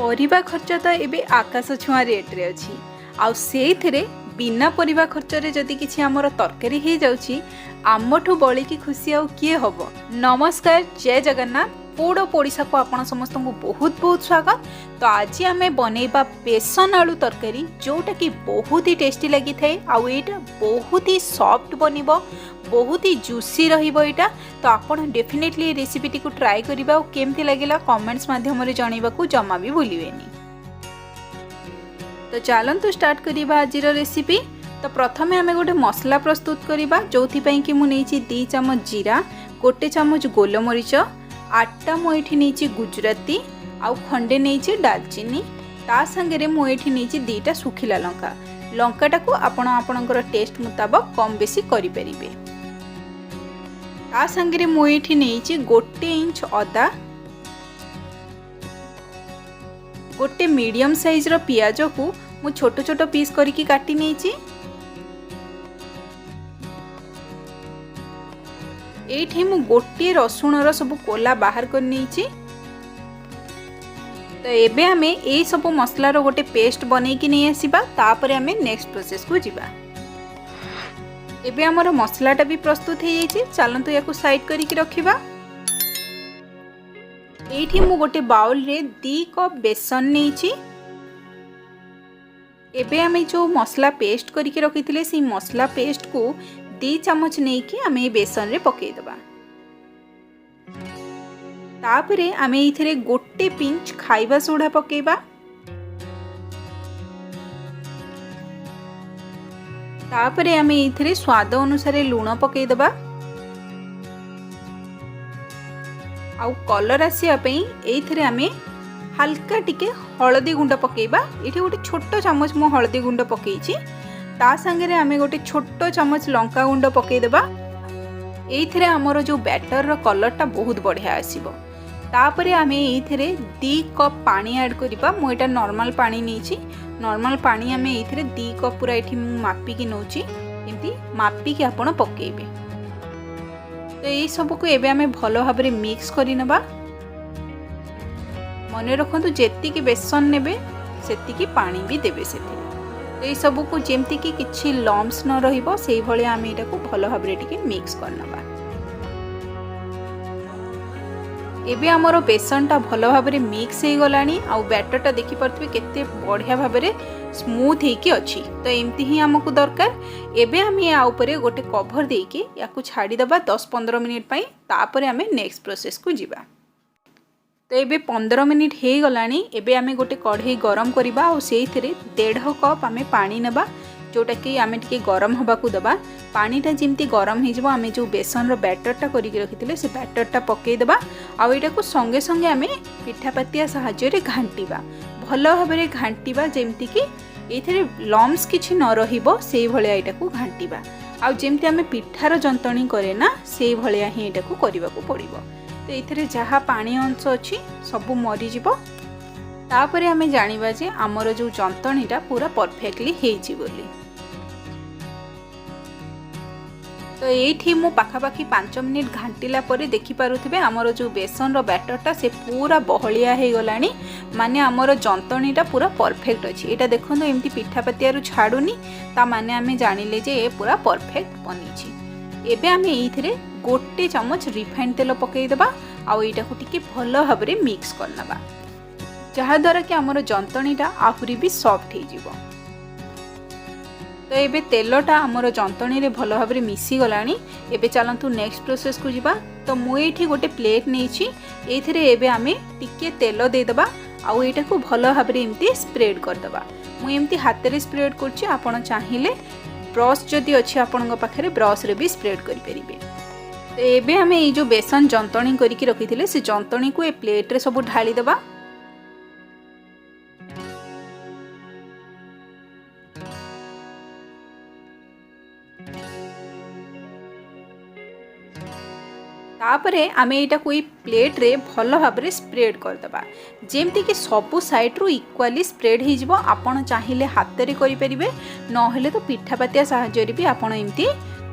परिबा खर्च तो एबे आकाश छुआ रेट रे अछि आउ सेइथिरे बिना परिबा खर्च रे जदि किछि हमर तरकारी हे जाउछि आमठु बळी की खुशी आउ किए हबो। नमस्कार, जय जगन्नाथ। फूड ऑफ ओडिशा को आपण समस्त को बहुत बहुत स्वागत। तो आज आमे बनेबा बेसन आलू तरकारी जोटा कि बहुत ही टेस्टी लगी थाए आउ एटा बहुत ही सॉफ्ट बनिबो, बहुत ही जूसी रहिबो एटा। तो आपण डेफिनेटली रेसिपी को ट्राई करिबा और केमती लागिला कमेंट्स माध्यम रे जणाइबा को जमा भी भूलिबेनी। तो चलंतु स्टार्ट करिबा आजिर रेसिपी। तो प्रथमे आमे गोटे मसला प्रस्तुत करिबा जोथि पई कि मु नेछि 2 चम्मच जीरा, 1 चम्मच गोलमरीच, 8टा मु एठी नेछि गुजराती आउ खंडे नेछि दालचीनी। ता संगे मु एठी नेछि 2टा सुखिला लंका। लंकाटा को आपण आपणकर टेस्ट मुताबिक कम बेसी करि परिबे। ता संगे मु एठी नेछि 1 इंच अदा, गोटे मीडियम साइज रो पियाज को मु छोट छोट पीस करके काटी नेछि। एठी मु गोटे रसुण रो सब कोला बाहर कर नेछि। तो एबे हमें ए सब मसला रो गोटे पेस्ट बनै कि नै आसीबा, तापरे हमें नेक्स्ट प्रोसेस को जिबा। एबे हमर मसलाटा भी प्रस्तुत हे जाइछि। चलंतु याकू साइड करिक रखिबा। एठी मु गोटे बाउल रे 2 कप बेसन नेछि। एबे हमें जो मसला पेस्ट करके रखिथिले से मसला पेस्ट को 2 चम्मच नहीं कि हमें बेसन रे पके दबा। तापरे हमें इथरे गोटे पिंच खाइबा सोडा पकेबा। तापरे हमें इथरे स्वाद अनुसार लूण पके दबा। आउ कलर आसिया पई एथरे हमें हल्का टिके हळदी गुंड पकेबा। एठी गोटे छोट चम्मच मो हळदी गुंड पकेइछि। ता संगे रे हमें गोटे छोट चम्मच लंका गुंड पके देबा। एथिरे हमर जो बैटर रो कलरटा बहुत बढ़िया आसीबो। तापरे हमें एथिरे 2 कप पानी ऐड करिबा। मो एटा नॉर्मल पानी नेछि। नॉर्मल पानी हमें एथिरे 2 कप पूरा एठी मापी कि नउछि। एमती मापी कि आपण पकेइबे। तो ये सब को एबे हमें भलो भाबरे मिक्स करि नबा। मने रखंतु जेति कि बेसन नेबे सेति कि पानी भी देबे सेति। तो ये सब को जेमती कि किछि लम्स न रहिबो सेही भले हमें एटा को भलो भाबरे टिके मिक्स करनबा। एबे हमरो बेसनटा भलो भाबरे मिक्स हे गलानी आउ बैटरटा देखि परथबे केते बढ़िया भाबरे स्मूथ हे कि अछि। तो एमती ही हमकु दरकार। एबे हम या ऊपर गोटे कवर देके याकू छाड़ी दबा 10-15 मिनिट पई। तापरे हमें नेक्स्ट प्रोसेस को जिबा। तो एबे 15 मिनिट हे गलानी। एबे हमें गोटे कढ़ई गरम करिबा और सेइथिरे 1.5 कप हमें पानी नबा जोटा कि हमें टिके गरम हबा को दबा। पानीटा जिमती गरम हे जबो हमें जो बेसन रो बैटरटा करिक रखिथिले से बैटरटा पके दबा। आ एटा को संगे संगे हमें पिठापातिया सहाय्य रे घांटीबा। भलो भाबरे घांटीबा जेमती कि एथिरे लम्स किछि न रहिबो सेही भलिया एटा को घांटीबा। आ जेमती हमें पिठार जंतणी करे ना सेही भलिया ही एटा को करिबा को पड़िबो। तो एथिरे जहा पानी अंश अछि सब मरि जिवो। तापरे हमें जानिबा जे हमर जो जंतणीटा पूरा परफेक्टली हेइछि बोली। तो एठी मु पाखापाखी 5 मिनिट घांटीला परे देखि पारुथिबे हमर जो बेसन रो बैटरटा से पूरा बहलिया हे गलानी। माने हमर जंतणीटा पूरा परफेक्ट अछि। एटा देखंतु एमती पिठापातियारु छाडुनी ता माने हमें जानिले जे ए पूरा परफेक्ट बनिछि। एबे हमें एथिरे 1 चम्मच रिफाइंड तेल पकेइ देबा आ एटा को टिके भलो भाबरे मिक्स करनबा जहा द्वारा कि हमर जंतणीटा आहुरी भी सॉफ्ट हे जिवो। तो एबे तेलटा हमर जंतणी रे भलो भाबरे मिसी गलानी। एबे चलंतु नेक्स्ट प्रोसेस को जिबा। तो मु एठी गोटे प्लेट नेछि। एथिरे एबे हमें टिके तेल दे देबा आ एटा को भलो भाबरे एमती स्प्रेड कर देबा। मु एमती हाथ रे स्प्रेड करछि। आपण चाहिले ब्रश जदि अछि आपणक पाखरे ब्रश रे भी स्प्रेड करि परिबे। तो एबे हमें ये जो बेसन जंतणी करके रखिथिले से जंतणी को ए प्लेट रे सब ढाली देबा। तापरे आमे एटा कोई प्लेट रे भलो भाबरे स्प्रेड कर दबा जेमती कि सबु साइड रु इक्वाली स्प्रेड हे जिवो। आपण चाहिले हाथ रे करि परिबे न हेले तो पिठापातिया सहाय्य रे भी आपण एमती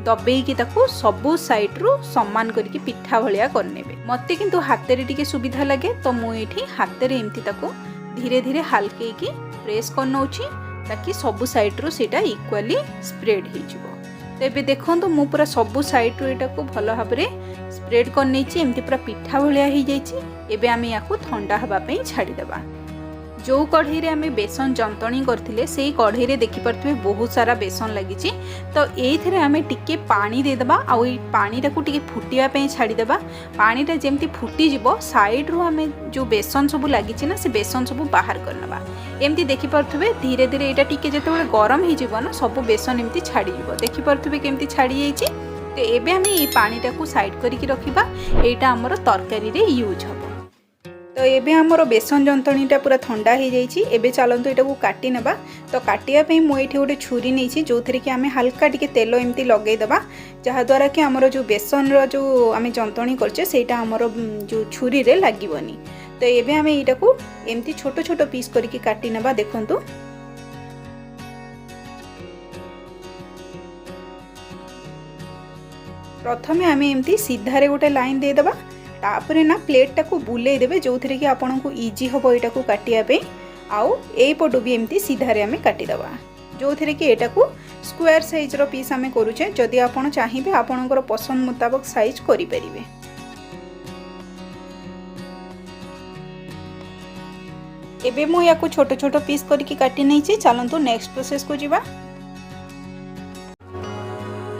दबेई कि ताकू सबु साइड रु समान करके पिठा भलिया करनेबे। मते किंतु हाथ रे टिके सुविधा लागे तो मु एठी हाथ रे एमती ताकू धीरे धीरे हल्के की प्रेस कर नौची ताकि सबु साइड रो सेटा इक्वाली स्प्रेड हो जिवो। तो ये देखो मु पूरा सबु साइड रो एटा को भल भाव में स्प्रेड कर नहीं एमती पूरा पिठा भाया हो जाइए। एबे आमे याकू ठंडा हवा पे छाड़ी देबा। जो कढ़ई रे आमे बेसन जंतणी करथिले सेही कढ़ई रे देखि परथबे बहुत सारा बेसन लागिछि। तो एइथरे आमे टिके पानी दे देबा आ ओइ पानी टाकू टिके फुटिया पे छाड़ी देबा। पानी टा जेमती फुटी जिवो साइड रो आमे जो बेसन सब लागिछि ना से बेसन सब बाहर करनबा। एमती देखि परथबे धीरे धीरे एटा टिके जेतेबेले गरम हि जिवो ना सब बेसन एमती छाड़ी जिवो। देखि परथबे केमती छाड़ी जाइछि। तो एबे आमे ए पानी टाकू साइड करिकि रखिबा। एटा हमर तरकारी रे यूज हबो। तो एबे हमरो बेसन जंतणीटा पूरा ठंडा हो जाइए। एबे चलतु एटा को काटी नेबा। तो काटिया पे मु एठी गोटे छुरी नहीं जो थी कि आमे हल्का टिके तेल एमती लगे देबा जहा द्वारा कि हमरो जो बेसन रो जो आमे जंतणी करछे सेटा हमरो जो छुरी रे लागिवनी। तो एबे आमे एटा को एमती छोट छोट पीस करके काटी नेबा। देखंतु प्रथमे आमे एमती सीधा रे गोटे लाइन दे देबा। तापरे ना प्लेट टाको बुले देबे जो थी कि आपन को इजी हबो एटा को काटिया पे। आउ एई पटो भी एमती सीधा रे आमे काटी दबा जो थी कि एटा को स्क्वायर साइज रो पीस आमे करूछे। जदि आपन चाहिबे आपनकर पसंद मुताबिक साइज करि परिबे। एबे मु याको छोट छोट पीस करके काटी नै छी। चलंतु नेक्स्ट प्रोसेस को जिबा।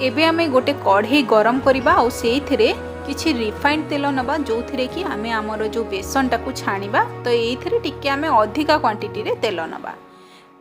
एबे आमे गोटे कढ़ई गरम करबा और सेइथिरे किछि रिफाइंड तेल नबा जो थी कि आमे आमर जो बेसन टाकू छाणीबा। तो ये टिके आमे अधिका क्वांटिटी रे तेल नबा।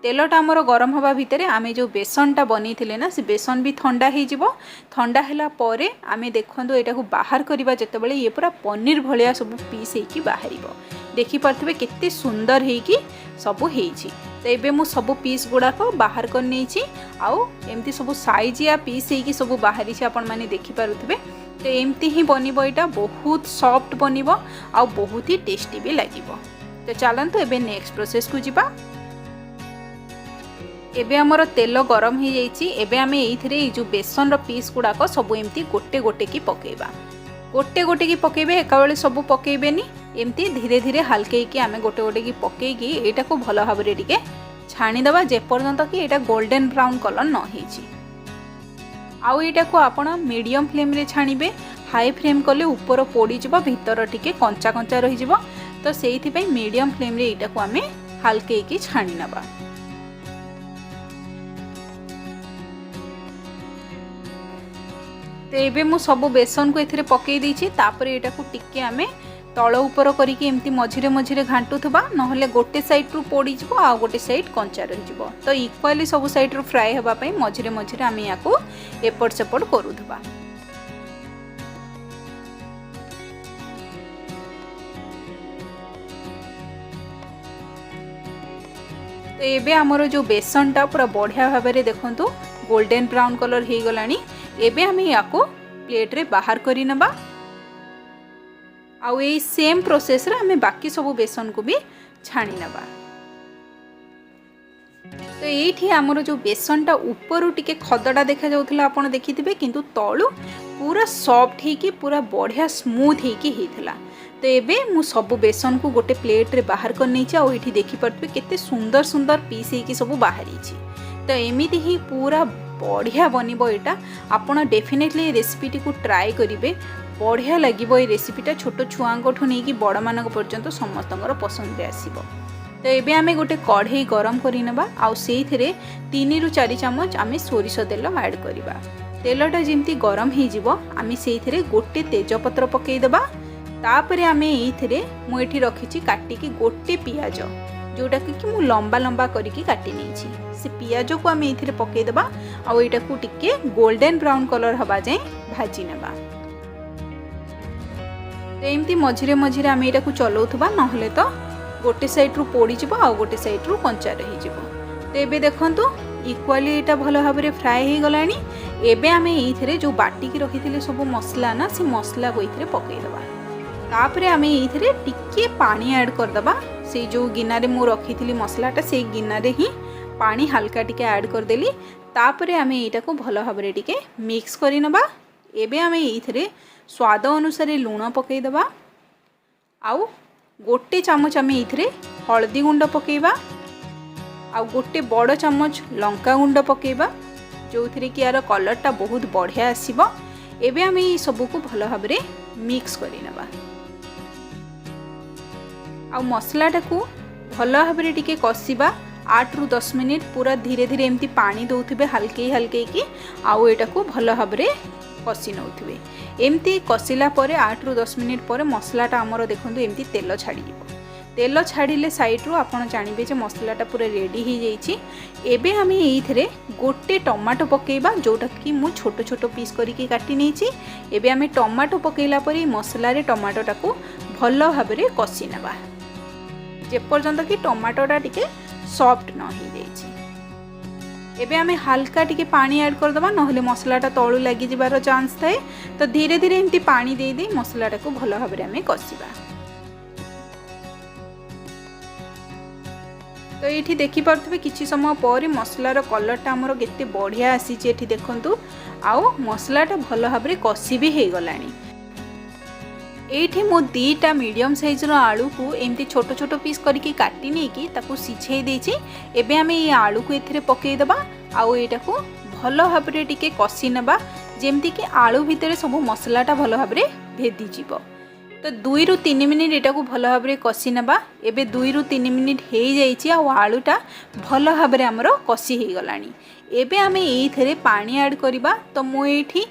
तेलटा आमर गरम हवा भितर आमे जो बेसनटा बनी थिले ना से बेसन भी ठंडा हो जिवो। ठंडा हैला परे आमे देखंतु एटा को बाहर करबा जेतेबेले ये पूरा पनीर भलिया सब पीस हेकी बाहरिबो। देखि परथबे केते सुंदर हेकी सब हेछि। तो एबे मु सब पीस गुडा को बाहर कर नेछि। आउ एमती सब साइज या पीस हेकी सब बाहरी छै आपण माने देखि पारुथबे। तो एमती ही बनिबो। एटा बहुत सॉफ्ट बनिबो आ बहुत ही टेस्टी भी लागिबो। तो चलंतु एबे नेक्स्ट प्रोसेस को जिबा। एबे हमर तेल गरम हो जाइछि। एबे आमे एइथिरे जो बेसन रो पीस गुडा को सब एमती गोटे गोटे की पकेबा। गोटे गोटे की पकेबे एका बेले सब पकेबेनी। एमती धीरे धीरे हल्के की आमे गोटे गोटे की पकेकी एटा को भलो भाबरे टिके छाणी देबा जे पर्यंत कि एटा गोल्डन ब्राउन कलर न हेछि। आउ एटा को आपण मीडियम फ्लेम रे छाणीबे। हाई फ्लेम कले ऊपर पोड़ी जिवो भीतर टिके कंचा कंचा रही जिवो। तो सेइथि पई मीडियम फ्लेम रे एटा को आमे हल्के की छाणी नबा। तो एबे मु सब बेसन को एथिरे पकई देछि। तापरे एटा को टिके आमे तळ ऊपर करिके एमती मझिरे मझिरे घांटुथबा नहले गोटे साइड रु पोड़ी जिवो आ गोटे साइड कंचा रही जिवो। तो इक्वाली सब साइड रु फ्राई हेबा पई मझिरे मझिरे आमे याको एपट सेपट करूथबा। तो एबे हमरो जो बेसनटा पूरा बढ़िया भाबे रे देखंतु गोल्डन ब्राउन कलर हे गलानी। एबे हमें याको प्लेट रे बाहर करी नबा। आउ ए सेम प्रोसेस रे हमें बाकी सब बेसन को भी छाणी नबा। तो ये आमर जो बेसनटा ऊपर टिके खदड़ा देखा जाउथला आपण देखिथिबे किंतु तळु पूरा सॉफ्ट हे कि पूरा बढ़िया स्मूथ हे कि हेथला। तो एबे मु सब बेसन को गोटे प्लेट रे बाहर कर नै छी। आ एठी देखि परथबे केते सुंदर सुंदर पीस हे कि सब बाहरी छी। तो एमिति ही पूरा बढ़िया बनिबो एटा। आपण डेफिनेटली रेसिपीटी को ट्राई करिवे। बढ़िया लागिबो ए रेसिपीटा छोट छुआंगठु नै कि बड़ मानक पर्यंत समस्तंगर पसंद रे आसीबो। तो एबे आमे गोटे कढ़ई गरम करि नेबा। आ सेइथिरे 3 रु 4 चम्मच आमे सोरिष तेल ऐड करिबा। तेलटा जेमती गरम हे जिवो आमे सेइथिरे गोटे तेजपत्र पकेइ देबा। तापरे आमे एइथिरे मु एठी रखिछि काटिकी गोटे पियाज जोटा कि मु लंबा लंबा करिकी काटि नेछि। से पियाज को आमे एइथिरे पकेइ देबा। आ एटा को टिके गोल्डन ब्राउन कलर हबा जाय भाजी नेबा। तो एमती मझिरे मझिरे आमे एटा को चलौथबा नहले तो गोटे साइड रु पोड़ी जिवो आ गोटे साइड रु कंचा रही जिवो। तो एबे देखंतु इक्वाली एटा भलो भाबरे फ्राई हे गलानी। एबे आमे एइथिरे जो बाटी की रखिथिले सब मसला ना से मसला को एइथिरे पकेइ देबा। तापरे आमे एइथिरे टिके पानी ऐड कर देबा। से जो गिनारे मु रखिथिली मसलाटा से गिनारे ही पानी हल्का टिके ऐड कर देली। तापरे आमे एटा को भलो भाबरे टिके मिक्स करि नबा। एबे आमे एइथिरे स्वाद अनुसार लूण पकेइ देबा। आउ गोटे चामच आम ये हलदी गुंड पकेबा आ गोटे बड़ चामच लंका गुंड पकेबा जो थी कि यार कलरटा बहुत बढ़िया आसीबो। एबे आम ये सबको भल भाव मिक्स करनेबा आ मसलाटा को भल भाव टिके कषिबा 8 ରୁ 10 मिनिट पूरा धीरे धीरे एमती पानी दौथे हल्के हल्के कि आउ एटा को भल भाव कषि नौथे। एमती कषिला 8 ରୁ 10 मिनिट पर मसलाटा आमर देखो एमती तेल छाड़ी तेल छाड़िले साइड रू आपन जानबे जे मसलाटा पूरा रेडी हो जाइए। एबे आम ये गोटे टमाटो पकेबा जोटा कि मु छोट छोट पीस करके काटी नहीं। एबे आम टमाटो पकेला पर मसला रे टमाटोटा को भल भाव कषि नेबा जेपर्यंत कि टमाटोटा टिके सॉफ्ट न हो जाइए। एबे आम हल्का टिके पानी ऐड करदबा नहले मसलाटा तळु लागी जिबार चांस थाए। तो धीरे धीरे एमती पानी दे दे मसलाटा को भल भाव आम कषिबा। तो ये देखी पारे किसी समय पर मसलार कलरटा आमर केते बढ़िया आसी देखु आउ मसलाटा भल भाव कषि भी हो गलानी। ये मु 2टा मीडियम साइज आलू को एमती छोट छोट पीस करके काटी नहीं कि ताकू सिझे देछि। एबे आमे ये आलू को एथिरे पकेई दबा आउ एटा को भल भाव टिके कषि नेबा जेमती कि आलू भितर सब मसलाटा भल भाव भेदी जीवो। तो 2 ରୁ 3 मिनिट एटा को भल भाव कषि नेबा। एबे 2 ରୁ 3 मिनिट हो जाइए आ आलूटा भल भाव आमर कषि हो गलानी। एबे आमे ये पानी ऐड करबा। तो मु एठी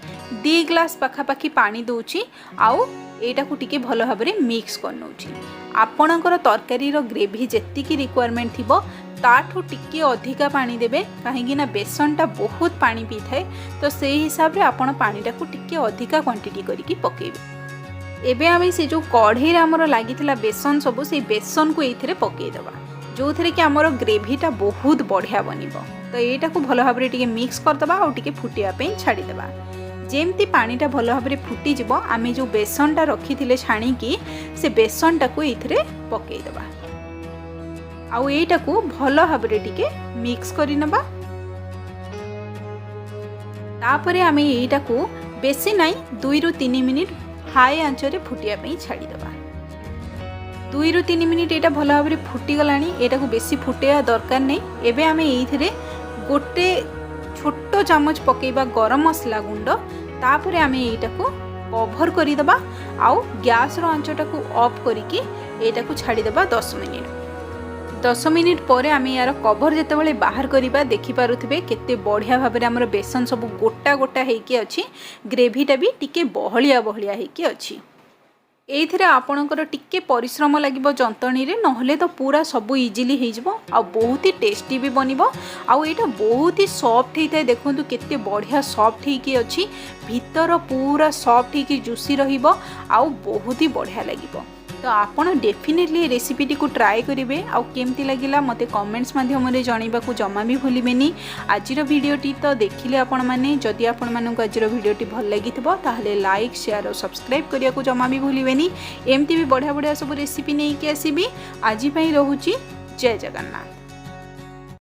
2 ग्लास पाखापाखी पानी दूची आउ एटा को टिके भल भाव मिक्स करनौची। आपणकर तरकारी ग्रेवी जेतिकी रिक्वायरमेंट थिबो ताठू टिके अधिका पानी देबे कहीं ना बेसनटा बहुत पानी पी थाए। तो से हिसाब रे आपण पानीटा को टिके अधिका क्वांटिटी करके पकेबे। एबे आम से जो कढ़ई आमर लगी बेसन सबू से बेसन को ये पकईदबा जो थे कि आमर ग्रेवीटा बहुत बढ़िया बनिबो। तो यहाँ को भल भाव मिक्स करदबा और टिके फुटियापी छाड़ीदेबा। जेमती पानीटा भल भाव फुटीज आम जो बेसनटा रखी थे छाणिकी से बेसनटा को ये पकईदबा आउ एटा को भल भाव मिक्स करनेबा। तापरे आम यहाँ को बेसी नाई 2 ରୁ 3 मिनिट हाई आंचरे फुटियापी छाड़ीदेबा। 2 ରୁ 3 मिनिट यहाँ भल भाव फुटीगलानी। यहाँ को बेसी फुटेया दरकार नहीं। एबे आम ये गोटे छोट चामच पकेबा गरम मसला गुंड। तापर आम यहाँ को कभर करदबा आउ गैस आंचटा को ऑफ करके यहाँ को छाड़ीदेबा 10 मिनिट। 10 मिनिट पर आम यार कभर जितेबाला बाहर करवा देखिपे केते बढ़िया भाव आमर बेसन सब गोटा गोटा होइकी अच्छी। ग्रेवीटा भी टिके बहलिया बहलिया होइकी अच्छी। एइथिरे आपणकर टिके परिश्रम लागिबो जंतणी रे नहले तो पूरा सब इजिली हो आ बहुत ही टेस्टी भी बनिबो। आउ एटा बहुत ही सॉफ्ट होता है। देखंतु केते बढ़िया सॉफ्ट होइकी अच्छी भीतर पूरा सॉफ्ट होइकी जूसी रहिबो आउ बहुत ही बढ़िया लागिबो। तो आपण डेफिनेटली रेसिपीटी को ट्राए करेंगे आउ केमती लगिला मते कमेंट्स माध्यम जानवा को जमा भी भूलिबेनी। आजिर वीडियोटी तो देखिले आपण माने जदि आपण मानक आजिर वीडियोटी भल लगी ताहले लाइक शेयर और सब्सक्राइब करिया को जमा भी भूलिबेनी। एमती भी बढ़िया बढ़िया सब रेसिपी नहीं कि आसीबी। आज पई रहूची जय जगन्नाथ।